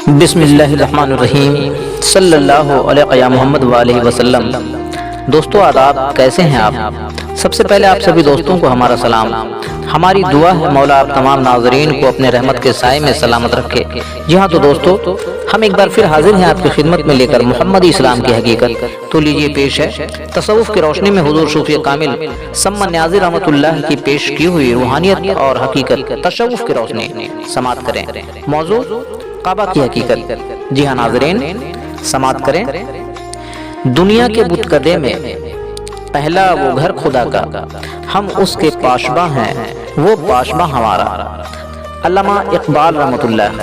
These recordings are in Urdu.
بسم اللہ الرحمن الرحیم صلی اللہ علیہ محمد وآلہ وسلم۔ دوستو آداب، کیسے ہیں آپ؟ سب سے پہلے آپ سبھی دوستوں کو ہمارا سلام۔ ہماری دعا ہے مولا آپ تمام ناظرین کو اپنے رحمت کے سائے میں سلامت رکھے۔ جی ہاں تو دوستو، ہم ایک بار پھر حاضر ہیں آپ کی خدمت میں لے کر محمدی اسلام کی حقیقت۔ تو لیجئے پیش ہے تصوف کی روشنی میں حضور صوفی کامل سما نیازی رحمۃ اللہ کی پیش کی ہوئی روحانیت اور حقیقت، تصوف کی روشنی۔ سماعت کریں۔ موضوع کعبہ کی حقیقت۔ جی ہاں ناظرین، سماعت کریں۔ دنیا کے بتکدے میں پہلا وہ گھر خدا کا، ہم اس کے پاشباں ہیں، وہ پاشباں ہمارا۔ علامہ اقبال رحمۃ اللہ۔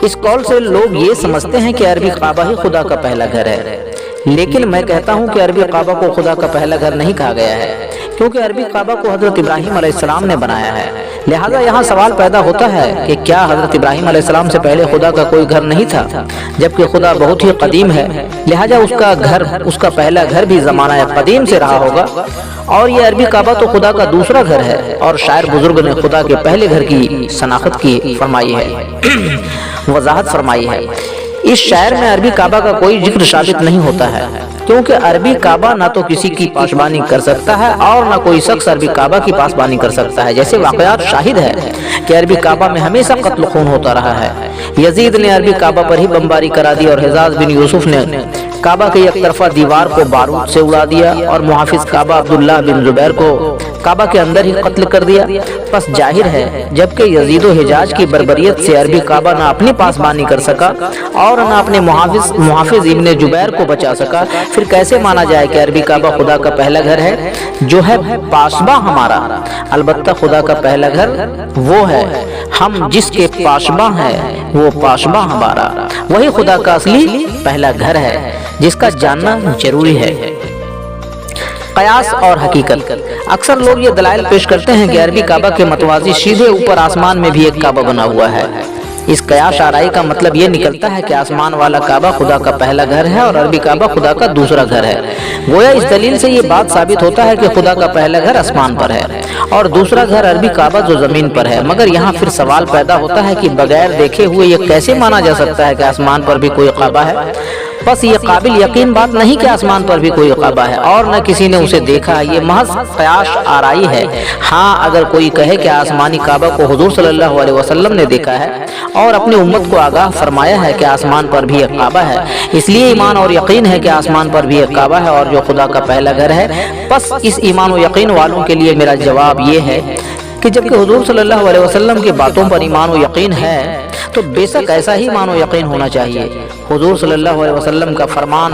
اس قول سے لوگ یہ سمجھتے ہیں کہ عربی کعبہ ہی خدا کا پہلا گھر ہے، لیکن میں کہتا ہوں کہ عربی کعبہ کو خدا کا پہلا گھر نہیں کہا گیا ہے، کیونکہ عربی کعبہ کو حضرت ابراہیم علیہ السلام نے بنایا ہے۔ لہٰذا یہاں سوال پیدا ہوتا ہے کہ کیا حضرت ابراہیم علیہ السلام سے پہلے خدا کا کوئی گھر نہیں تھا؟ جبکہ خدا بہت ہی قدیم ہے، لہٰذا اس کا پہلا گھر بھی زمانہ قدیم سے رہا ہوگا، اور یہ عربی کعبہ تو خدا کا دوسرا گھر ہے۔ اور شاعر بزرگ نے خدا کے پہلے گھر کی شناخت کی فرمائی ہے، وضاحت فرمائی ہے۔ اس شعر میں عربی کعبہ کا کوئی ذکر ثابت نہیں ہوتا ہے، کیونکہ عربی کعبہ نہ تو کسی کی پاسبانی کر سکتا ہے اور نہ کوئی شخص عربی کعبہ کی پاسبانی کر سکتا ہے۔ جیسے واقعات شاہد ہے کہ عربی کعبہ میں ہمیشہ قتل خون ہوتا رہا ہے۔ یزید نے عربی کعبہ پر ہی بمباری کرا دی، اور حجاج بن یوسف نے کعبہ کے یک طرفہ دیوار کو بارود سے اڑا دیا، اور محافظ کعبہ عبداللہ بن زبیر کو کعبہ کے اندر ہی قتل کر دیا۔ پس ظاہر ہے جبکہ یزید و حجاج کی بربریت سے عربی کعبہ نہ اپنی پاسبانی کر سکا اور نہ اپنے محافظ ابن زبیر کو بچا سکا، پھر کیسے مانا جائے کہ عربی کعبہ خدا کا پہلا گھر ہے جو ہے پاسباں ہمارا؟ البتہ خدا کا پہلا گھر وہ ہے، ہم جس کے پاسباں ہیں وہ پاسباں ہمارا، وہی خدا کا اصلی پہلا گھر ہے جس کا جاننا ضروری ہے۔ قیاس اور حقیقت۔ اکثر لوگ یہ دلائل پیش کرتے ہیں کہ عربی کعبہ کے متوازی سیدھے اوپر آسمان میں بھی ایک کعبہ بنا ہوا ہے۔ اس قیاس آرائی کا مطلب یہ نکلتا ہے کہ آسمان والا کعبہ خدا کا پہلا گھر ہے اور عربی کعبہ خدا کا دوسرا گھر ہے۔ گویا اس دلیل سے یہ بات ثابت ہوتا ہے کہ خدا کا پہلا گھر آسمان پر ہے اور دوسرا گھر عربی کعبہ جو زمین پر ہے۔ مگر یہاں پھر سوال پیدا ہوتا ہے کہ بغیر دیکھے ہوئے یہ کیسے مانا جا سکتا ہے کہ آسمان پر بھی کوئی کعبہ ہے؟ بس یہ قابل یقین بات نہیں کہ آسمان پر بھی کوئی کعبہ ہے اور نہ کسی نے اسے دیکھا، یہ محض قیاس آرائی ہے۔ ہاں اگر کوئی کہے کہ آسمانی کعبہ کو حضور صلی اللہ علیہ وسلم نے دیکھا ہے اور اپنی امت کو آگاہ فرمایا ہے کہ آسمان پر بھی ایک کعبہ ہے، اس لیے ایمان اور یقین ہے کہ آسمان پر بھی ایک کعبہ ہے اور جو خدا کا پہلا گھر ہے، بس اس ایمان و یقین والوں کے لیے میرا جواب یہ ہے کہ جبکہ حضور صلی اللہ علیہ وسلم کی باتوں پر ایمان و یقین ہے تو بے شک ایسا ہی ایمان و یقین ہونا چاہیے۔ حضور صلی اللہ علیہ وسلم کا فرمان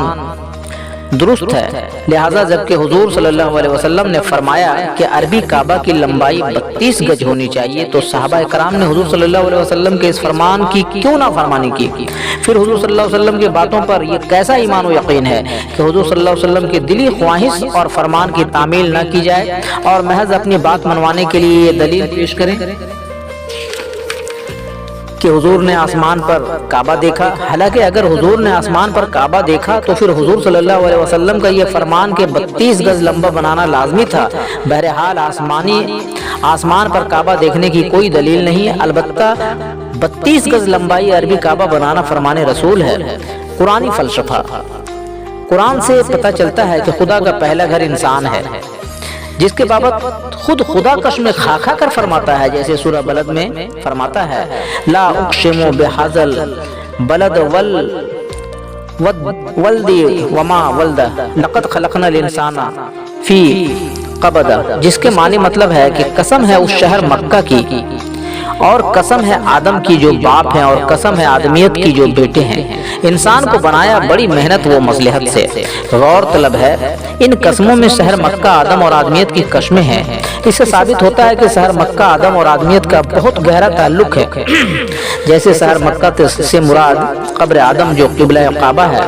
درست ہے، لہٰذا جبکہ حضور صلی اللہ علیہ وسلم نے فرمایا کہ عربی کعبہ کی لمبائی 32 گز ہونی چاہیے، تو صحابہ کرام نے حضور صلی اللہ علیہ وسلم کے اس فرمان کی کیوں نافرمانی کی؟ پھر حضور صلی اللہ علیہ وسلم کی باتوں پر یہ کیسا ایمان و یقین ہے کہ حضور صلی اللہ علیہ وسلم کی دلی خواہش اور فرمان کی تعمیل نہ کی جائے اور محض اپنی بات منوانے کے لیے یہ دلیل پیش کریں کہ حضور نے آسمان پر کعبہ دیکھا؟ حالانکہ اگر حضور نے آسمان پر کعبہ دیکھا تو پھر حضور صلی اللہ علیہ وسلم کا یہ فرمان کہ 32 گز لمبا بنانا لازمی تھا۔ بہرحال آسمان پر کعبہ دیکھنے کی کوئی دلیل نہیں، البتہ 32 گز لمبائی عربی کعبہ بنانا فرمان رسول ہے۔ قرآنی فلسفہ۔ قرآن سے پتہ چلتا ہے کہ خدا کا پہلا گھر انسان ہے، جس کے بابت خود خدا قسم کھا کھا کر فرماتا ہے، جیسے سورہ بلد میں فرماتا ہے لا اقسم بہذل بلد والولد وما ولد لقد خلقنا الانسان فی قبد، جس کے معنی مطلب ہے کہ قسم ہے اس شہر مکہ کی، اور قسم ہے آدم کی جو باپ ہیں، اور قسم ہے آدمیت کی جو بیٹے ہیں۔ انسان کو بنایا بڑی محنت و مصلحت سے۔ غور طلب ہے ان قسموں میں شہر مکہ آدم اور آدمیت کی قسمیں ہیں۔ اس سے ثابت ہوتا ہے کہ شہر مکہ آدم اور آدمیت کا بہت گہرا تعلق ہے۔ جیسے شہر مکہ سے مراد قبر آدم جو قبلہ کعبہ ہے،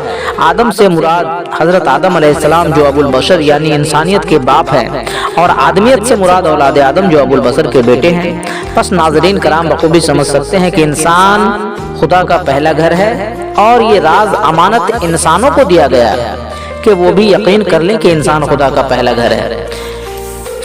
آدم سے مراد حضرت آدم علیہ السلام جو ابو البشر یعنی انسانیت کے باپ ہیں، اور آدمیت سے مراد اولاد آدم جو ابو البشر کے بیٹے ہیں۔ پس ناظرین کرام بخوبی سمجھ سکتے ہیں کہ انسان خدا کا پہلا گھر ہے، اور یہ راز امانت انسانوں کو دیا گیا کہ وہ بھی یقین کر لیں کہ انسان خدا کا پہلا گھر ہے۔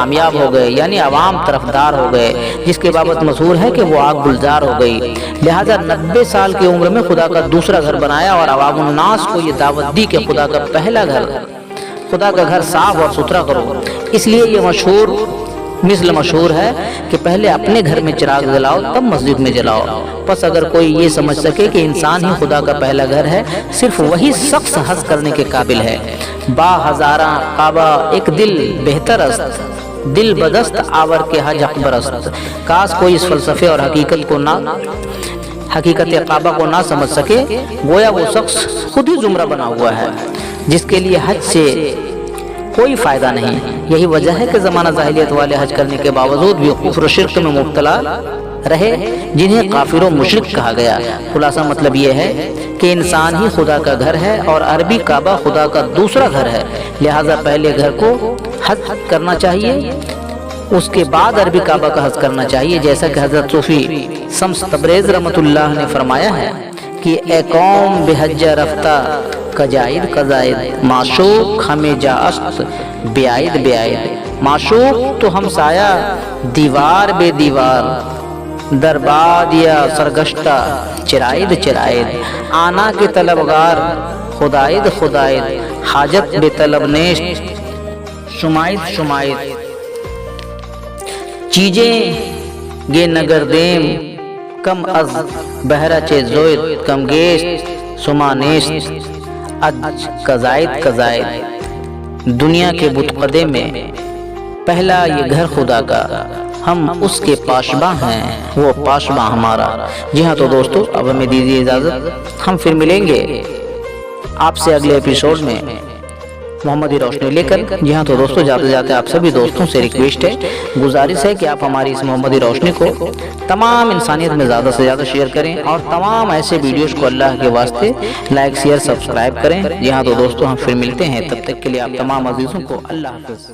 کامیاب ہو گئے، یعنی عوام طرفدار ہو گئے، جس کے بابت مشہور ہے کہ وہ آگ گلزار ہو گئی۔ لہٰذا 90 سال کی عمر میں خدا کا دوسرا گھر بنایا اور عوام الناس کو یہ دعوت دی کہ خدا کا پہلا گھر، خدا کا گھر صاف اور ستھرا کرو۔ اس لیے یہ مشہور ہے کہ پہلے اپنے گھر میں چراغ جلاؤ تب مسجد میں جلاؤ۔ پس اگر کوئی یہ سمجھ سکے کہ انسان ہی خدا کا پہلا گھر ہے، صرف وہی شخص حج کرنے کے قابل ہے۔ با ہزاراں کعبہ ایک دل بہتر است، دل بدست آور کے حج اکبر است۔ کاش کوئی اس فلسفے اور حقیقت کعبہ کو نہ سمجھ سکے، گویا وہ شخص خود ہی زمرہ بنا ہوا ہے جس کے لیے حج سے کوئی فائدہ نہیں۔ یہی وجہ ہے کہ زمانہ جاہلیت والے حج کرنے کے باوجود بھی کفر و شرک میں مبتلا رہے، جنہیں کافر و مشرک کہا گیا۔ خلاصہ مطلب یہ ہے کہ انسان ہی خدا کا گھر ہے اور عربی کعبہ خدا کا دوسرا گھر ہے، لہٰذا پہلے گھر کو حج کرنا چاہیے، اس کے بعد عربی کعبہ کا حج کرنا چاہیے، جیسا کہ حضرت صوفی شمس تبریز رحمۃ اللہ نے فرمایا ہے کہ اے قوم بے حج رفتہ کجائد کزائد، معشوق ہمیں جا اشت بیائد بیائد۔ معشوق تو ہم سایہ دیوار بے دیوار، درباد یا سرگشتہ چرائد چرائد، آنا کے طلبگار خدائد خدائد، حاجت بے طلب نیشت شمائد شمائد۔ چیزیں گے نگر دیم کم از بہرہ چے زوید، کم گیشت سمانیشت اج کزائد کزائد۔ دنیا کے بتقدے میں پہلا یہ گھر خدا کا، ہم اس کے پاشباں ہیں، وہ پاشباں ہمارا۔ جی ہاں تو دوستو، اب ہمیں دیجیے اجازت، ہم پھر ملیں گے آپ سے اگلے ایپیسوڈ میں محمدی روشنی لے کر۔ جی ہاں تو دوستو، جاتے جاتے آپ سبھی دوستوں سے ریکویسٹ ہے، گزارش ہے کہ آپ ہماری اس محمدی روشنی کو تمام انسانیت میں زیادہ سے زیادہ شیئر کریں اور تمام ایسے ویڈیوز کو اللہ کے واسطے لائک شیئر سبسکرائب کریں۔ جی ہاں تو دوستو، ہم پھر ملتے ہیں، تب تک کے لیے آپ تمام عزیزوں کو اللہ حافظ۔